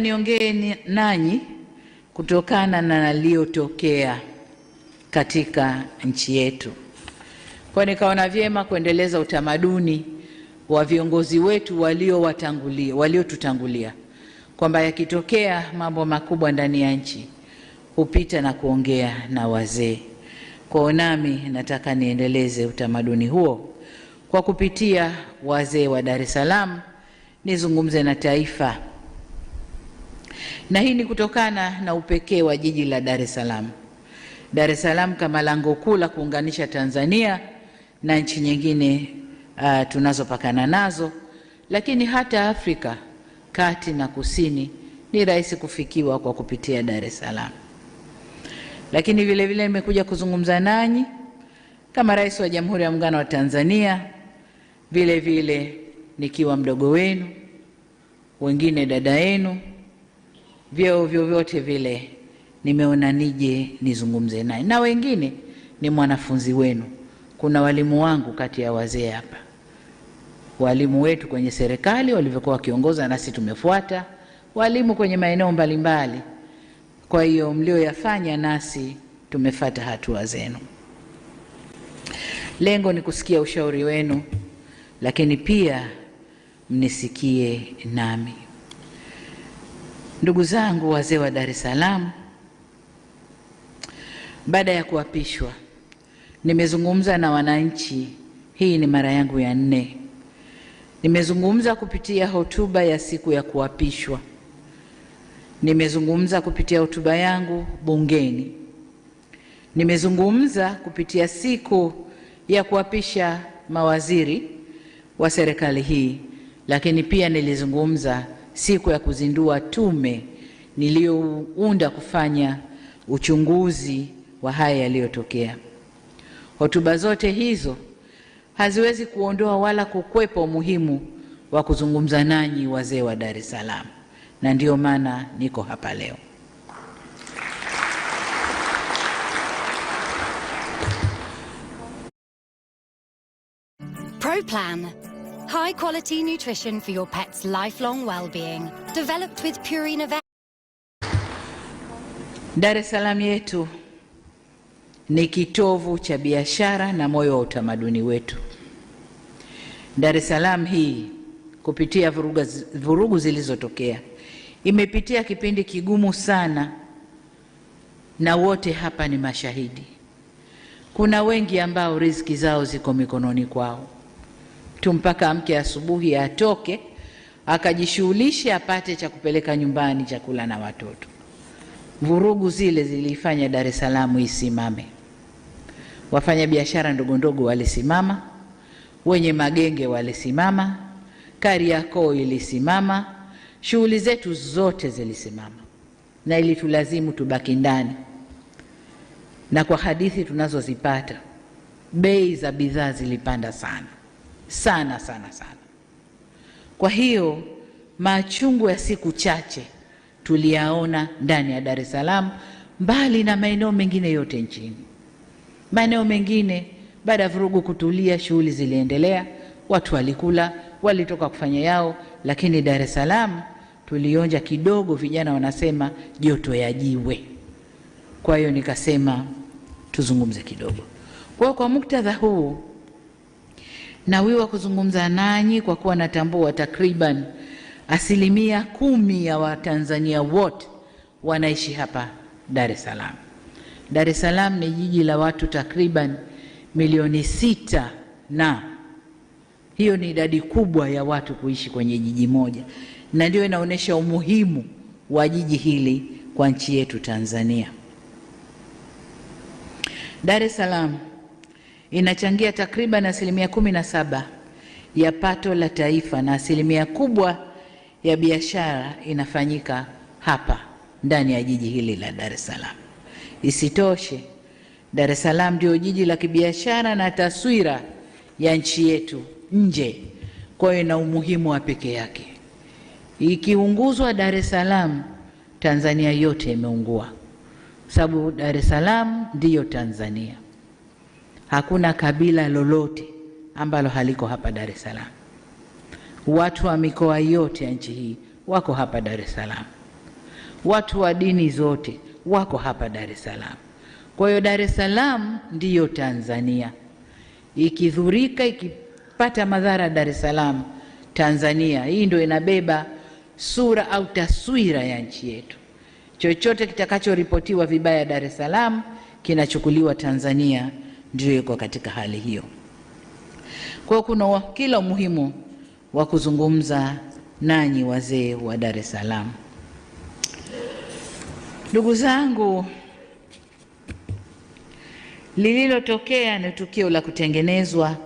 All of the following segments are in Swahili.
Niongee nanyi kutokana na yaliyotokea katika nchi yetu. Kwa nikaona vyema kuendeleza utamaduni wa viongozi wetu waliotutangulia kwamba yakitokea mambo makubwa ndani ya nchi hupita na kuongea na wazee. Kwa nami nataka niendeleze utamaduni huo kwa kupitia wazee wa Dar es Salaam, nizungumze na taifa. Na hii ni kutokana na upekee wa jiji la Dar es Salaam. Dar es Salaam kama lango kuu la kuunganisha Tanzania na nchi nyingine tunazopakana nazo, lakini hata Afrika kati na kusini ni rahisi kufikiwa kwa kupitia Dar es Salaam. Lakini vile vile nimekuja kuzungumza nanyi kama Rais wa Jamhuri ya Muungano wa Tanzania, vile vile nikiwa mdogo wenu, wengine dada yenu, vyeo vyovyote vile nimeona nije nizungumze naye, na wengine ni mwanafunzi wenu. Kuna walimu wangu kati ya wazee hapa, walimu wetu kwenye serikali walivyokuwa wakiongoza nasi tumefuata, walimu kwenye maeneo mbalimbali. Kwa hiyo mlioyafanya nasi tumefuata hatua zenu. Lengo ni kusikia ushauri wenu, lakini pia mnisikie nami. Ndugu zangu wazee wa Dar es Salaam, baada ya kuapishwa nimezungumza na wananchi. Hii ni mara yangu ya 4. Nimezungumza kupitia hotuba ya siku ya kuapishwa. Nimezungumza kupitia hotuba yangu bungeni. Nimezungumza kupitia siku ya kuapisha mawaziri wa serikali hii, lakini pia nilizungumza siku ya kuzindua tume niliyounda kufanya uchunguzi wa haya yaliyotokea. Hotuba zote hizo haziwezi kuondoa wala kukwepa umuhimu wa kuzungumza nanyi wazee wa Dar es Salaam, na ndio maana niko hapa leo. ProPlan, high quality nutrition for your pet's lifelong well-being, developed with Purina Vet. Dar es Salaam yetu ni kitovu cha biashara na moyo wa utamaduni wetu. Dar es Salaam hii kupitia vurugu zilizotokea imepitia kipindi kigumu sana, na wote hapa ni mashahidi. Kuna wengi ambao riziki zao ziko mikononi kwao tu, mpaka amke asubuhi atoke akajishughulishe apate cha kupeleka nyumbani, chakula na watoto. Vurugu zile zilifanya Dar es Salaam isimame. Wafanya biashara ndogo ndogo walisimama, wenye magenge walisimama, Kariakoo ilisimama, shughuli zetu zote zilisimama, na ilitulazimu tubaki ndani. Na kwa hadithi tunazozipata, bei za bidhaa zilipanda sana sana sana sana. Kwa hiyo machungu ya siku chache tuliyaona ndani ya Dar es Salaam, mbali na maeneo mengine yote nchini. Maeneo mengine baada ya vurugu kutulia, shughuli ziliendelea, watu walikula, walitoka kufanya yao, lakini Dar es Salaam tulionja kidogo, vijana wanasema joto ya jiwe. Kwa hiyo nikasema tuzungumze kidogo. Kwa muktadha huu nawiwa kuzungumza nanyi kwa kuwa natambua takriban 10% ya Watanzania wote wanaishi hapa Dar es Salaam. Dar es Salaam ni jiji la watu takriban milioni 6, na hiyo ni idadi kubwa ya watu kuishi kwenye jiji moja, na ndio inaonyesha umuhimu wa jiji hili kwa nchi yetu Tanzania. Dar es Salaam inachangia takriban 17% ya pato la taifa, na 1% kubwa ya biashara inafanyika hapa ndani ya jiji hili la Dar es Salaam. Isitoshe, Dar es Salaam ndio jiji la kibiashara na taswira ya nchi yetu nje, kwa hiyo ina umuhimu wa pekee yake. Ikiunguzwa Dar es Salaam, Tanzania yote imeungua, sababu Dar es Salaam ndiyo Tanzania. Hakuna kabila lolote ambalo haliko hapa Dar es Salaam. Watu wa mikoa yote ya nchi hii wako hapa Dar es Salaam. watu wa dini zote wako hapa Dar es Salaam. Kwa hiyo Dar es Salaam ndiyo Tanzania. Ikidhurika, ikipata madhara Dar es Salaam, Tanzania hii ndio inabeba sura au taswira ya nchi yetu. Chochote kitakachoripotiwa vibaya Dar es Salaam kinachukuliwa Tanzania, ndio iko katika hali hiyo. Kwa hiyo kuna kila umuhimu wa kuzungumza nanyi wazee wa Dar es Salaam. Ndugu zangu, lililotokea ni tukio la kutengenezwa,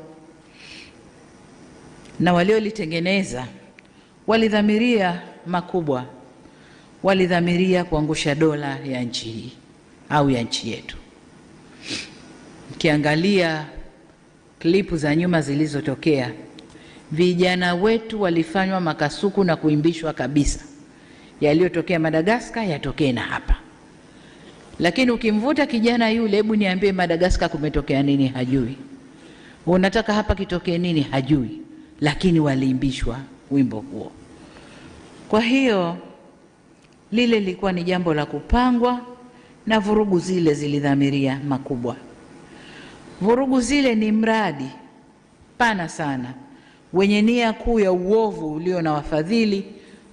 na waliolitengeneza walidhamiria makubwa, walidhamiria kuangusha dola ya nchi hii au ya nchi yetu. Ukiangalia klipu za nyuma zilizotokea, vijana wetu walifanywa makasuku na kuimbishwa kabisa, yaliyotokea Madagascar yatokee na hapa. Lakini ukimvuta kijana yule, hebu niambie Madagascar kumetokea nini, hajui. Unataka hapa kitokee nini, hajui. Lakini waliimbishwa wimbo huo. Kwa hiyo lile lilikuwa ni jambo la kupangwa, na vurugu zile zilidhamiria makubwa. Vurugu zile ni mradi pana sana wenye nia kuu ya uovu ulio na wafadhili,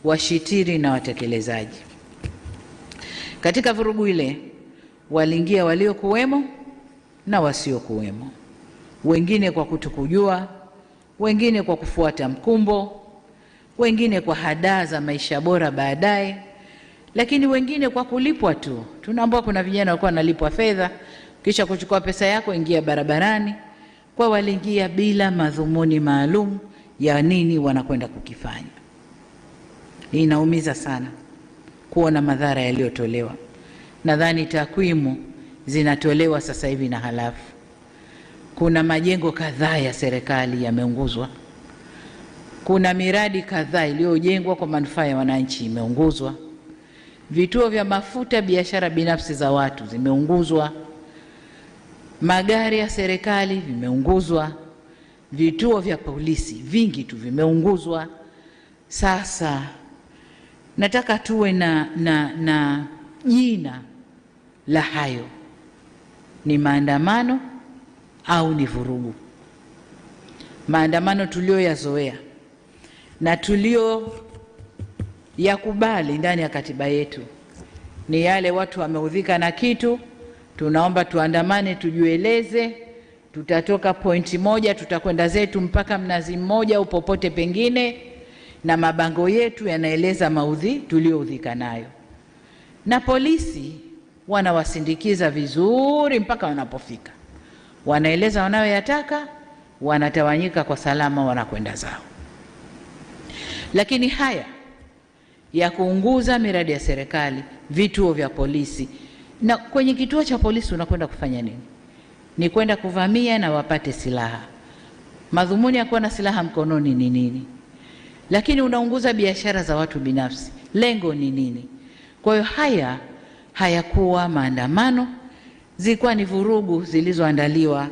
washitiri na watekelezaji. Katika vurugu ile waliingia waliokuwemo na wasiokuwemo, wengine kwa kutokujua, wengine kwa kufuata mkumbo, wengine kwa hadaa za maisha bora baadaye, lakini wengine kwa kulipwa tu. Tunaambiwa kuna vijana walikuwa wanalipwa fedha, kisha kuchukua pesa yako ingia barabarani. Kwa waliingia bila madhumuni maalum ya nini wanakwenda kukifanya. Inaumiza sana kuona madhara yaliyotolewa. Nadhani takwimu zinatolewa sasa hivi na halafu. Kuna majengo kadhaa ya serikali yameunguzwa. Kuna miradi kadhaa iliyojengwa kwa manufaa ya wananchi imeunguzwa. Vituo vya mafuta, biashara binafsi za watu zimeunguzwa. Magari ya serikali vimeunguzwa. Vituo vya polisi vingi tu vimeunguzwa. Sasa nataka tuwe na jina la hayo. Ni maandamano au ni vurugu? Maandamano tulioyazoea na tulio yakubali ndani ya katiba yetu ni yale watu wameudhika na kitu, tunaomba tuandamane, tujueleze, tutatoka pointi moja, tutakwenda zetu mpaka Mnazi Mmoja au popote pengine, na mabango yetu yanaeleza maudhi tulioudhika nayo, na polisi wanawasindikiza vizuri mpaka wanapofika, wanaeleza wanayoyataka, wanatawanyika kwa salama, wanakwenda zao. Lakini haya ya kuunguza miradi ya serikali, vituo vya polisi, na kwenye kituo cha polisi unakwenda kufanya nini? Ni kwenda kuvamia na wapate silaha. Madhumuni ya kuwa na silaha mkononi ni nini? Lakini unaunguza biashara za watu binafsi, lengo ni nini? Kwa hiyo haya hayakuwa maandamano, zilikuwa ni vurugu zilizoandaliwa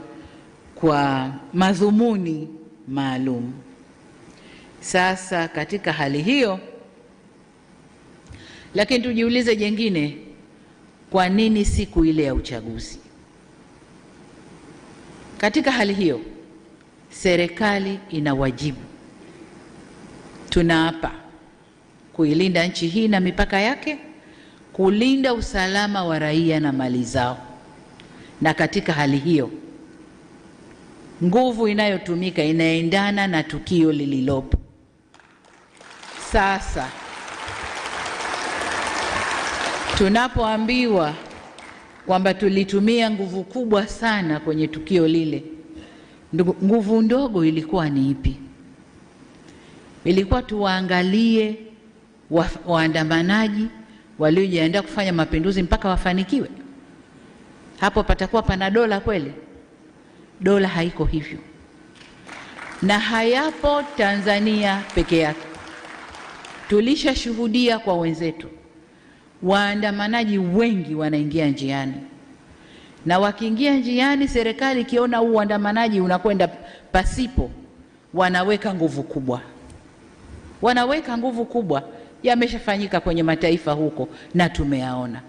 kwa madhumuni maalum. Sasa katika hali hiyo, lakini tujiulize jengine, kwa nini siku ile ya uchaguzi? Katika hali hiyo, serikali ina wajibu, tunaapa kuilinda nchi hii na mipaka yake, kulinda usalama wa raia na mali zao. Na katika hali hiyo, nguvu inayotumika inaendana na tukio lililopo. Sasa tunapoambiwa kwamba tulitumia nguvu kubwa sana kwenye tukio lile, nguvu ndogo ilikuwa ni ipi? Ilikuwa tuwaangalie waandamanaji waliojiandaa kufanya mapinduzi mpaka wafanikiwe? Hapo patakuwa pana dola kweli? Dola haiko hivyo, na hayapo Tanzania peke yake. Tulishashuhudia kwa wenzetu, waandamanaji wengi wanaingia njiani, na wakiingia njiani, serikali ikiona huu uandamanaji unakwenda pasipo, wanaweka nguvu kubwa. yameshafanyika kwenye mataifa huko na tumeyaona.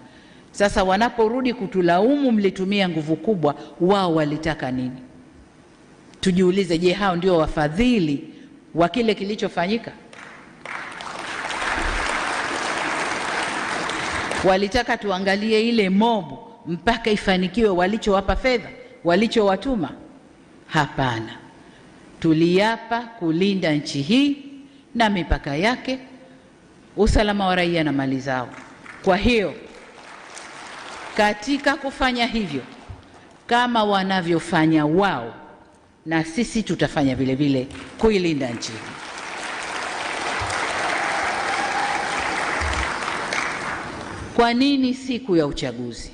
Sasa wanaporudi kutulaumu mlitumia nguvu kubwa, wao walitaka nini? Tujiulize, je, hao ndio wafadhili wa kile kilichofanyika? Walitaka tuangalie ile mobu mpaka ifanikiwe walichowapa fedha, walichowatuma? Hapana. Tuliapa kulinda nchi hii na mipaka yake, usalama wa raia na mali zao. Kwa hiyo katika kufanya hivyo, kama wanavyofanya wao, na sisi tutafanya vile vile kuilinda nchi hii. Kwa nini siku ya uchaguzi?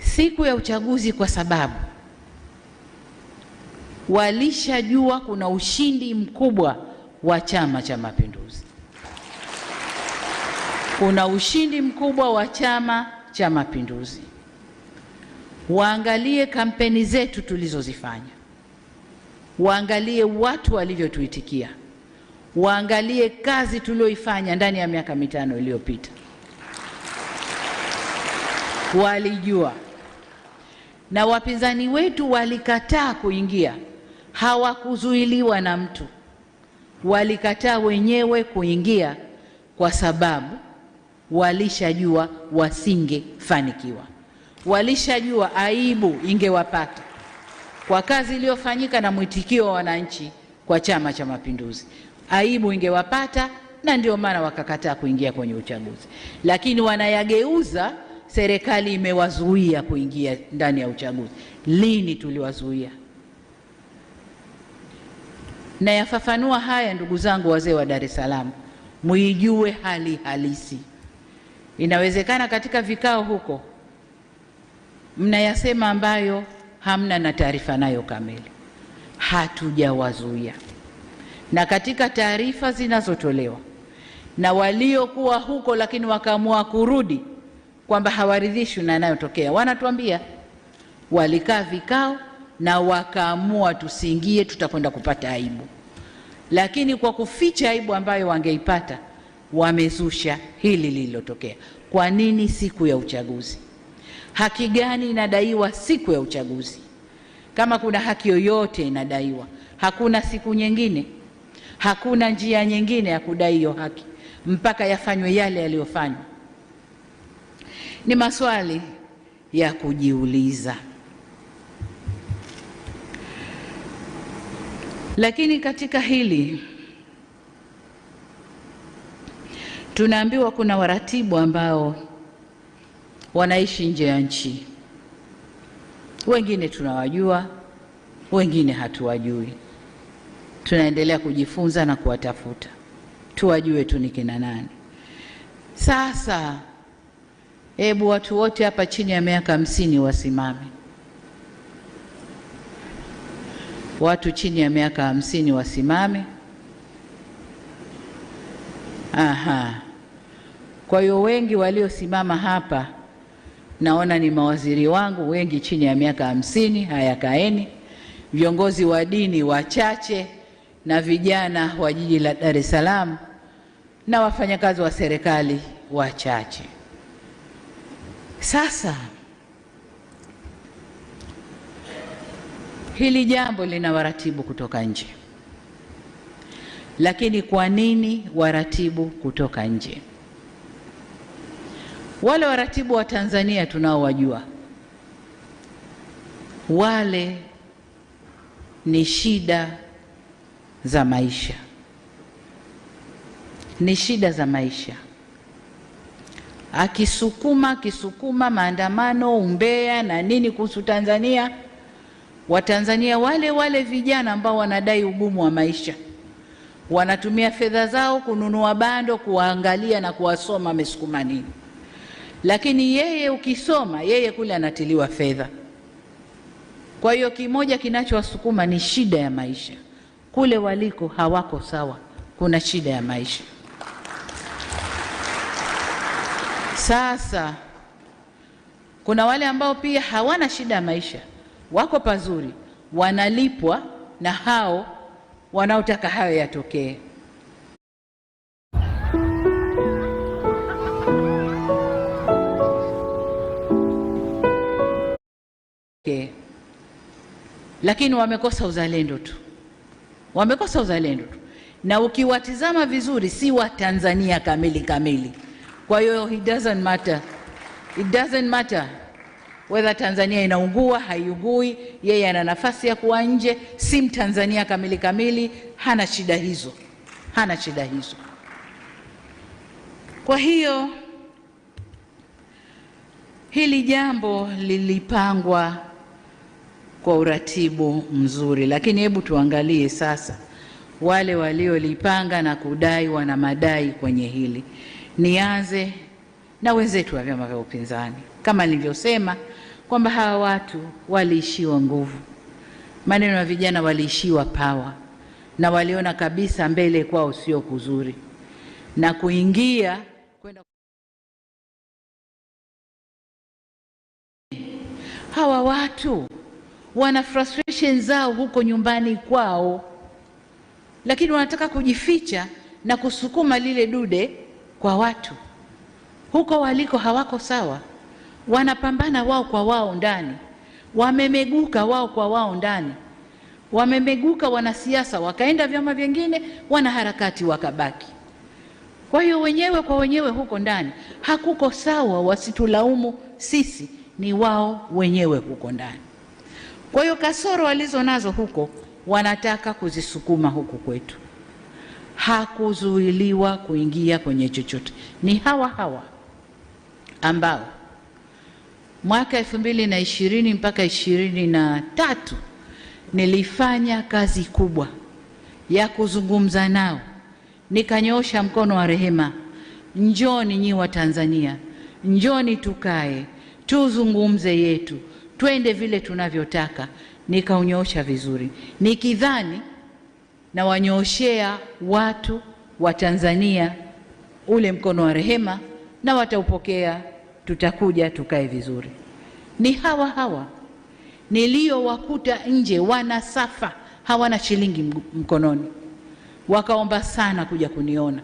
Siku ya uchaguzi kwa sababu walishajua kuna ushindi mkubwa wa Chama cha Mapinduzi. Kuna ushindi mkubwa wa Chama cha Mapinduzi. Waangalie kampeni zetu tulizozifanya, waangalie watu walivyotuitikia, waangalie kazi tulioifanya ndani ya miaka 5 iliyopita. Walijua, na wapinzani wetu walikataa kuingia. Hawakuzuiliwa na mtu, walikataa wenyewe kuingia kwa sababu walishajua wasingefanikiwa. Walishajua aibu ingewapata kwa kazi iliyofanyika na mwitikio wa wananchi kwa Chama cha Mapinduzi. Aibu ingewapata, na ndio maana wakakataa kuingia kwenye uchaguzi. Lakini wanayageuza, serikali imewazuia kuingia ndani ya uchaguzi. Lini tuliwazuia? Na yafafanua haya, ndugu zangu wazee wa Dar es Salaam, muijue hali halisi. Inawezekana katika vikao huko mnayasema ambayo hamna na taarifa nayo kamili. Hatujawazuia, na katika taarifa zinazotolewa na waliokuwa huko lakini wakaamua kurudi kwamba hawaridhishwi na yanayotokea, wanatuambia walikaa vikao na wakaamua tusiingie, tutakwenda kupata aibu. Lakini kwa kuficha aibu ambayo wangeipata, wamezusha hili lililotokea. Kwa nini siku ya uchaguzi? Haki gani inadaiwa siku ya uchaguzi? Kama kuna haki yoyote inadaiwa, hakuna siku nyingine, hakuna njia nyingine ya kudai hiyo haki mpaka yafanywe yale yaliyofanywa. Ni maswali ya kujiuliza. Lakini katika hili tunaambiwa kuna waratibu ambao wanaishi nje ya nchi. Wengine tunawajua, wengine hatuwajui. Tunaendelea kujifunza na kuwatafuta, tuwajue tu ni kina nani. Sasa hebu watu wote hapa chini ya miaka 50 wasimame. Watu chini ya miaka 50 wasimame. Aha. Kwa hiyo wengi waliosimama hapa naona ni mawaziri wangu, wengi chini ya miaka 50. Haya, kaeni. Viongozi wa dini wachache, na vijana wa jiji la Dar es Salaam, na wafanyakazi wa serikali wachache. Sasa hili jambo lina waratibu kutoka nje. Lakini kwa nini waratibu kutoka nje? Wale waratibu wa Tanzania tunaowajua, wale ni shida za maisha, ni shida za maisha. Akisukuma maandamano, umbea na nini kuhusu Tanzania, Watanzania wale vijana ambao wanadai ugumu wa maisha wanatumia fedha zao kununua bando, kuwaangalia na kuwasoma amesukuma nini. Lakini yeye ukisoma, yeye kule anatiliwa fedha. Kwa hiyo kimoja kinachowasukuma ni shida ya maisha. Kule waliko hawako sawa, kuna shida ya maisha. Sasa kuna wale ambao pia hawana shida ya maisha, wako pazuri, wanalipwa na hao wanaotaka hayo yatokee. lakini wamekosa uzalendo tu, wamekosa uzalendo tu, na ukiwatizama vizuri si wa Tanzania kamili. Kwa hiyo it doesn't matter whether Tanzania inaungua haiungui, yeye ana nafasi ya kuwa nje, si Mtanzania kamili, hana shida hizo. Kwa hiyo hili jambo lilipangwa kwa uratibu mzuri, lakini hebu tuangalie sasa wale waliolipanga na kudai wana madai kwenye hili. Nianze na wenzetu wa vyama vya upinzani. Kama nilivyosema kwamba hawa watu waliishiwa nguvu, maneno ya vijana waliishiwa power, na waliona kabisa mbele kwao sio kuzuri, na kuingia kwenda. Hawa watu wana frustration zao huko nyumbani kwao, lakini wanataka kujificha na kusukuma lile dude kwa watu. Huko waliko hawako sawa, wanapambana wao kwa wao ndani, wamemeguka wao kwa wao ndani, wamemeguka wanasiasa wakaenda vyama vingine, wanaharakati wakabaki. Kwa hiyo wenyewe kwa wenyewe huko ndani hakuko sawa, wasitulaumu sisi, ni wao wenyewe huko ndani. Kwa hiyo kasoro walizo nazo huko wanataka kuzisukuma huku kwetu. Hakuzuiliwa kuingia kwenye chochote. Ni hawa ambao mwaka 2020 mpaka 2023 nilifanya kazi kubwa ya kuzungumza nao, nikanyosha mkono wa rehema, njoni nyi wa Tanzania, njoni tukae tuzungumze yetu, twende vile tunavyotaka. Nikaunyoosha vizuri, nikidhani na wanyooshea watu wa Tanzania ule mkono wa rehema, na wataupokea, tutakuja tukae vizuri. Ni hawa niliowakuta nje wanasafa, hawana shilingi mkononi, wakaomba sana kuja kuniona,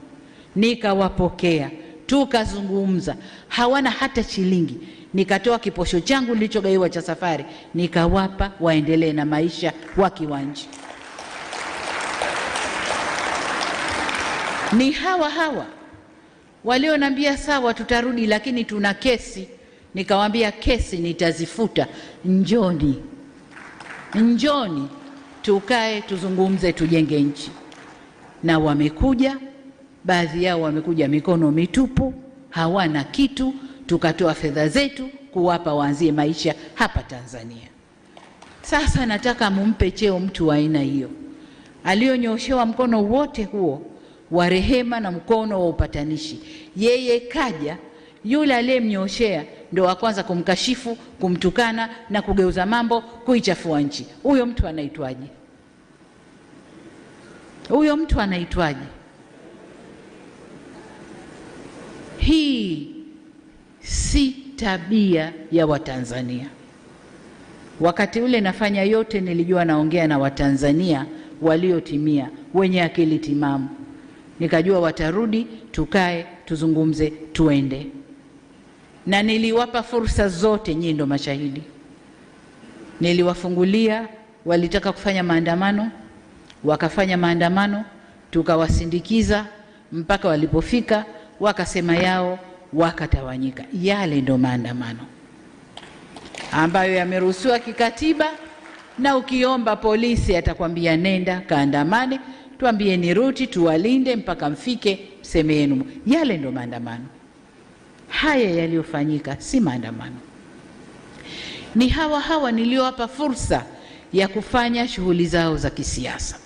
nikawapokea, tukazungumza, hawana hata shilingi. Nikatoa kiposho changu nilichogaiwa cha safari, nikawapa waendelee na maisha wakiwa nje. Ni hawa walionambia sawa tutarudi, lakini tuna kesi. Nikawaambia kesi nitazifuta, njoni tukae tuzungumze, tujenge nchi. Na wamekuja, baadhi yao wamekuja mikono mitupu, hawana kitu. Tukatoa fedha zetu kuwapa waanzie maisha hapa Tanzania. Sasa nataka mumpe cheo mtu wa aina hiyo, alionyoshewa mkono wote huo wa rehema na mkono wa upatanishi. Yeye kaja, yule aliyemnyoshea ndio wa kwanza kumkashifu, kumtukana na kugeuza mambo, kuichafua nchi. Huyo mtu anaitwaje? Hii si tabia ya Watanzania. Wakati ule nafanya yote nilijua naongea na Watanzania waliotimia, wenye akili timamu. Nikajua watarudi, tukae, tuzungumze, tuende. Na niliwapa fursa zote, nyinyi ndo mashahidi. Niliwafungulia, walitaka kufanya maandamano, wakafanya maandamano, tukawasindikiza mpaka walipofika, wakasema yao, wakatawanyika. Yale ndo maandamano ambayo yameruhusiwa kikatiba, na ukiomba polisi atakwambia nenda kaandamane, tuambie ni ruti, tuwalinde mpaka mfike seme yenu. Yale ndo maandamano. Haya yaliyofanyika si maandamano. Ni hawa niliowapa fursa ya kufanya shughuli zao za kisiasa.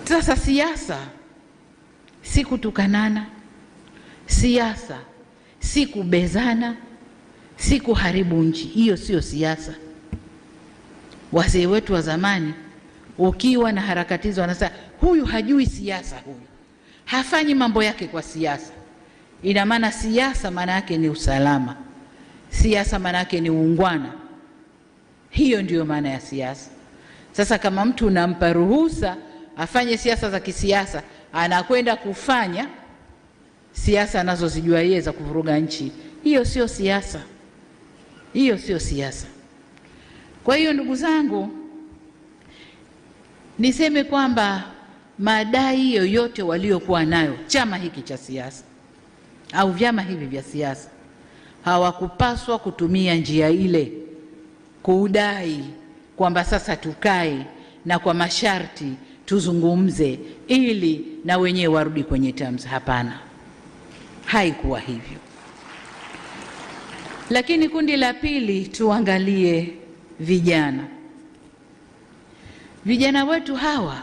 Sasa siasa si kutukanana, siasa si kubezana, si kuharibu nchi. Hiyo sio siasa. Wazee wetu wa zamani, ukiwa na harakati hizo, wanasema huyu hajui siasa, huyu hafanyi mambo yake kwa siasa. Ina maana siasa maana yake ni usalama, siasa maana yake ni uungwana. Hiyo ndiyo maana ya siasa. Sasa kama mtu unampa ruhusa afanye siasa za kisiasa, anakwenda kufanya siasa anazozijua yeye za kuvuruga nchi, hiyo sio siasa. Kwa hiyo ndugu zangu, niseme kwamba madai yoyote waliokuwa nayo chama hiki cha siasa au vyama hivi vya siasa, hawakupaswa kutumia njia ile kudai kwamba sasa tukae na kwa masharti tuzungumze ili na wenyewe warudi kwenye terms. Hapana, haikuwa hivyo. Lakini kundi la pili, tuangalie vijana. Vijana wetu hawa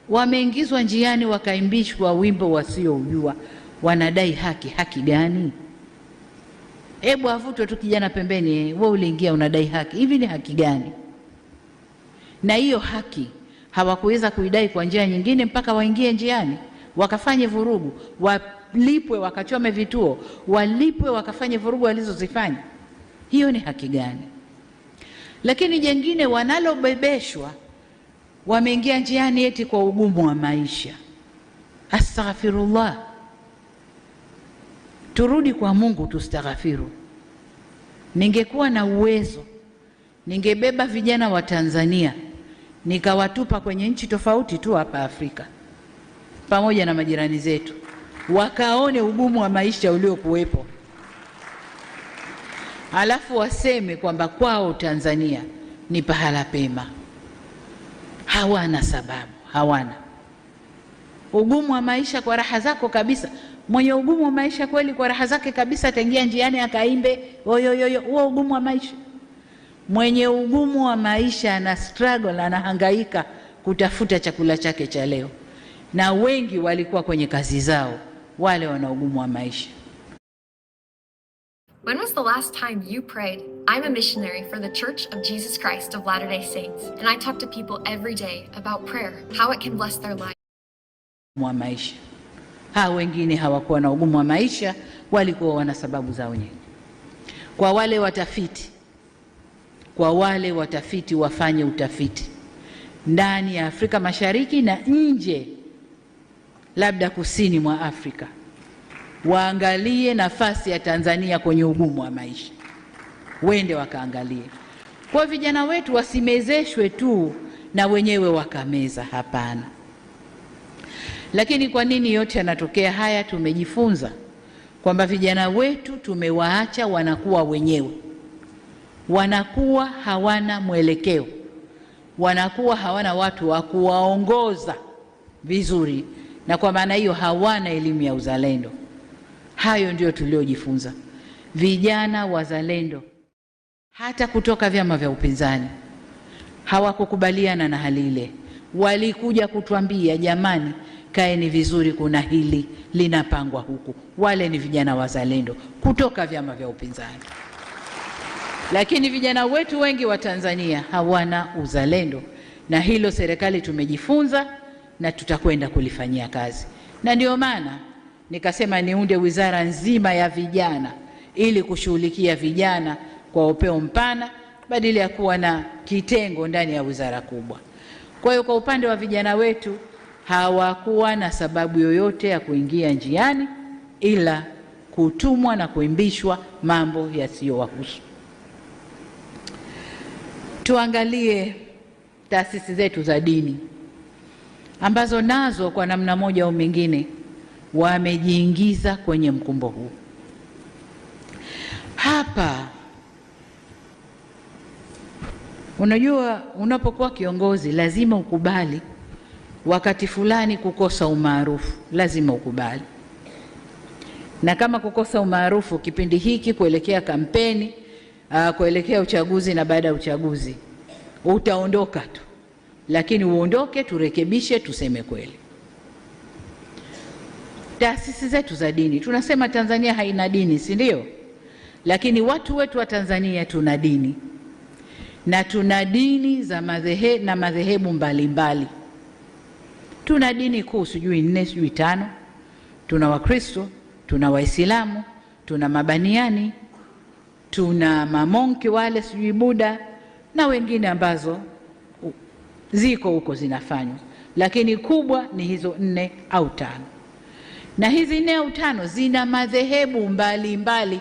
wameingizwa njiani, wakaimbishwa wimbo wasioujua. Wanadai haki. Haki gani? Hebu avutwe tu kijana pembeni, wewe uliingia unadai haki. Hivi ni haki gani? Na hiyo haki hawakuweza kuidai kwa njia nyingine mpaka waingie njiani, wakafanye vurugu, walipwe, wakachome vituo, walipwe, wakafanye vurugu walizozifanya. Hiyo ni haki gani? Lakini jengine wanalobebeshwa, wameingia njiani eti kwa ugumu wa maisha. Astaghfirullah. Turudi kwa Mungu tustaghfiru. Ningekuwa na uwezo, ningebeba vijana wa Tanzania nikawatupa kwenye nchi tofauti tu hapa Afrika pamoja na majirani zetu, wakaone ugumu wa maisha uliokuwepo, alafu waseme kwamba kwao Tanzania ni pahala pema. Hawana sababu, hawana. Ugumu wa maisha kwa raha zako kabisa. Mwenye ugumu wa maisha kweli kwa raha zake kabisa ataingia njiani akaimbe oyoyoyo, huo ugumu wa maisha. Mwenye ugumu wa maisha ana struggle, anahangaika kutafuta chakula chake cha leo, na wengi walikuwa kwenye kazi zao, wale wana ugumu wa maisha. When was the last time you prayed? I'm a missionary for the Church of Jesus Christ of Latter-day Saints, and I talk to people every day about prayer, how it can bless their lives. Wa maisha. Hao wengine hawakuwa na ugumu wa maisha, walikuwa wana sababu zao nyingi. Kwa wale watafiti wafanye utafiti ndani ya Afrika Mashariki na nje, labda kusini mwa Afrika, waangalie nafasi ya Tanzania kwenye ugumu wa maisha, wende wakaangalie. Kwa vijana wetu wasimezeshwe tu na wenyewe wakameza, hapana. Lakini kwa nini yote yanatokea haya? Tumejifunza kwamba vijana wetu tumewaacha wanakuwa wenyewe, wanakuwa hawana mwelekeo, wanakuwa hawana watu wa kuwaongoza vizuri, na kwa maana hiyo hawana elimu ya uzalendo. Hayo ndio tuliojifunza. Vijana wazalendo hata kutoka vyama vya upinzani hawakukubaliana na hali ile. Walikuja kutuambia, jamani, kaeni vizuri, kuna hili linapangwa huku. Wale ni vijana wazalendo kutoka vyama vya upinzani. Lakini vijana wetu wengi wa Tanzania hawana uzalendo, na hilo serikali tumejifunza na tutakwenda kulifanyia kazi. Na ndio maana nikasema niunde wizara nzima ya vijana ili kushughulikia vijana kwa upeo mpana badala ya kuwa na kitengo ndani ya wizara kubwa. Kwa hiyo kwa upande wa vijana wetu hawakuwa na sababu yoyote ya kuingia njiani ila kutumwa na kuimbishwa mambo yasiyowahusu. Tuangalie taasisi zetu za dini ambazo nazo kwa namna moja au mingine wamejiingiza kwenye mkumbo huu. Hapa unajua, unapokuwa kiongozi lazima ukubali wakati fulani kukosa umaarufu, lazima ukubali. Na kama kukosa umaarufu kipindi hiki kuelekea kampeni, kuelekea uchaguzi na baada ya uchaguzi, utaondoka tu. Lakini uondoke, turekebishe, tuseme kweli. Taasisi zetu za dini, tunasema Tanzania haina dini, si ndio? Lakini watu wetu wa Tanzania tuna dini, na tuna dini za madhehebu mbalimbali. Tuna dini kuu sijui 4 sijui 5. Tuna Wakristo, tuna Waislamu, tuna Mabaniani, tuna mamonki wale sijui Buddha na wengine ambazo ziko huko zinafanywa, lakini kubwa ni hizo 4 au 5. Na hizi 4 au 5 zina madhehebu mbalimbali.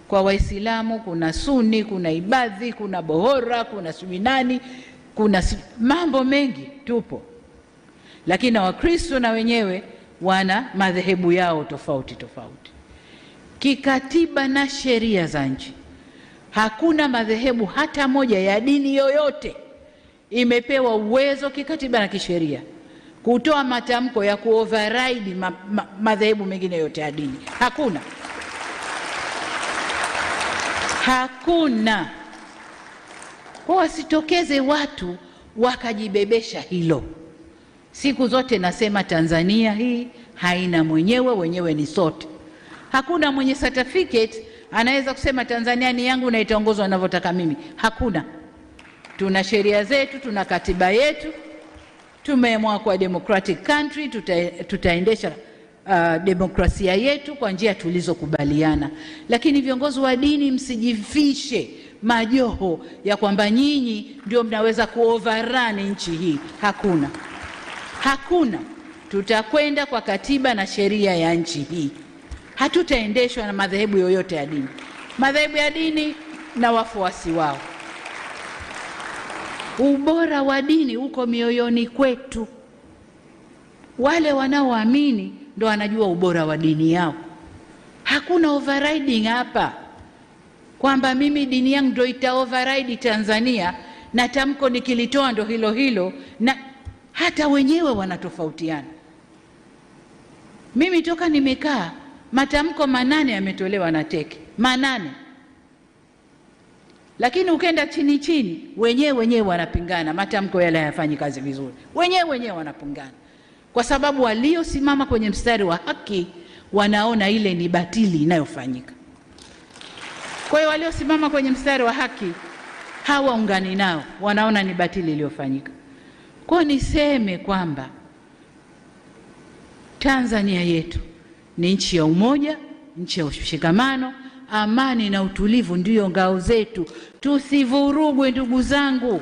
Kwa Waislamu kuna Sunni, kuna Ibadhi, kuna Bohora, kuna Suminani, kuna mambo mengi tupo. Lakini na Wakristo na wenyewe wana madhehebu yao tofauti tofauti. Kikatiba na sheria za nchi, hakuna madhehebu hata moja ya dini yoyote imepewa uwezo kikatiba na kisheria kutoa matamko ya kuoverride madhehebu mengine yote ya dini. Hakuna. Hakuna. Kwa wasitokeze watu wakajibebesha hilo. Siku zote nasema Tanzania hii haina mwenyewe, wenyewe ni sote. Hakuna mwenye certificate anaweza kusema Tanzania ni yangu na itaongozwa ninavyotaka mimi. Hakuna. Tuna sheria zetu, tuna katiba yetu. Tumeamua kwa democratic country tutaendesha demokrasia yetu kwa njia tulizokubaliana. Lakini viongozi wa dini, msijifishe majoho ya kwamba nyinyi ndio mnaweza kuoverrun nchi hii. Hakuna. Hakuna. Tutakwenda kwa katiba na sheria ya nchi hii. Hatutaendeshwa na madhehebu yoyote ya dini. Madhehebu ya dini na wafuasi wao. Ubora wa dini uko mioyoni kwetu. Wale wanaoamini ndo wanajua ubora wa dini yao. Hakuna overriding hapa, kwamba mimi dini yangu ndo ita override Tanzania na tamko nikilitoa ndo hilo hilo, na hata wenyewe wanatofautiana. Mimi toka nimekaa matamko 8 yametolewa na teke 8, lakini ukenda chini chini wenyewe wanapingana, matamko yale hayafanyi kazi vizuri, wenyewe wanapingana, kwa sababu waliosimama kwenye mstari wa haki wanaona ile ni batili inayofanyika. Kwa hiyo waliosimama kwenye mstari wa haki hawaungani nao, wanaona ni batili iliyofanyika. Kwa niseme kwamba Tanzania yetu ni nchi ya umoja, nchi ya ushikamano, amani na utulivu ndiyo ngao zetu. Tusivurugwe ndugu zangu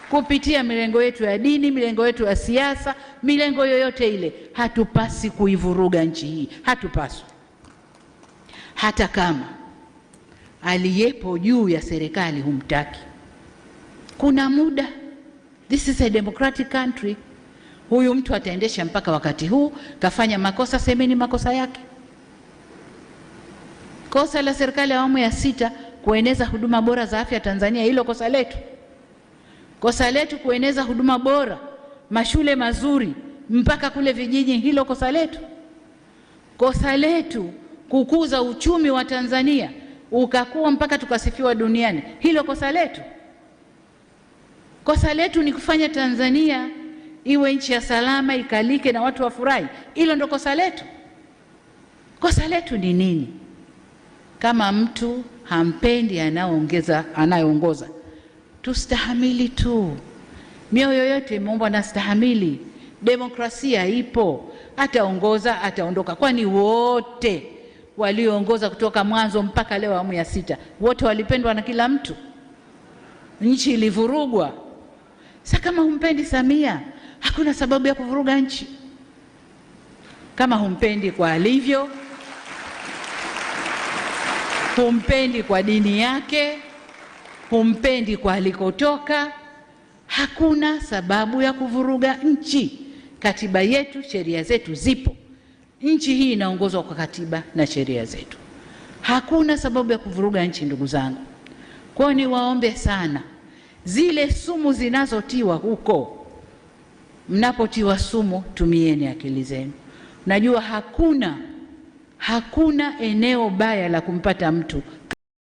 kupitia milengo yetu ya dini, milengo yetu ya siasa, milengo yoyote ile. Hatupasi kuivuruga nchi hii, hatupaswi. Hata kama aliyepo juu ya serikali humtaki, kuna muda. This is a democratic country. Huyu mtu ataendesha mpaka wakati huu, kafanya makosa, semeni makosa yake. Kosa la serikali ya awamu ya 6 kueneza huduma bora za afya Tanzania, hilo kosa letu. Kosa letu kueneza huduma bora, mashule mazuri mpaka kule vijiji, hilo kosa letu. Kosa letu kukuza uchumi wa Tanzania ukakuwa mpaka tukasifiwa duniani, hilo kosa letu. Kosa letu ni kufanya Tanzania iwe nchi ya salama, ikalike na watu wafurahi, hilo ndo kosa letu. Kosa letu ni nini? Kama mtu hampendi anayeongoza, tustahamili tu. Mioyo yote imeumbwa na stahamili. Demokrasia ipo, ataongoza ataondoka. Kwani wote walioongoza kutoka mwanzo mpaka leo awamu ya 6 wote walipendwa na kila mtu? Nchi ilivurugwa. Sasa kama humpendi Samia, hakuna sababu ya kuvuruga nchi. Kama humpendi kwa alivyo, humpendi kwa dini yake, humpendi kwa alikotoka, hakuna sababu ya kuvuruga nchi. Katiba yetu, sheria zetu zipo. Nchi hii inaongozwa kwa katiba na sheria zetu. Hakuna sababu ya kuvuruga nchi, ndugu zangu. Kwa ni waombe sana, zile sumu zinazotiwa huko, mnapotiwa sumu tumieni akili zenu. Najua hakuna eneo baya la kumpata mtu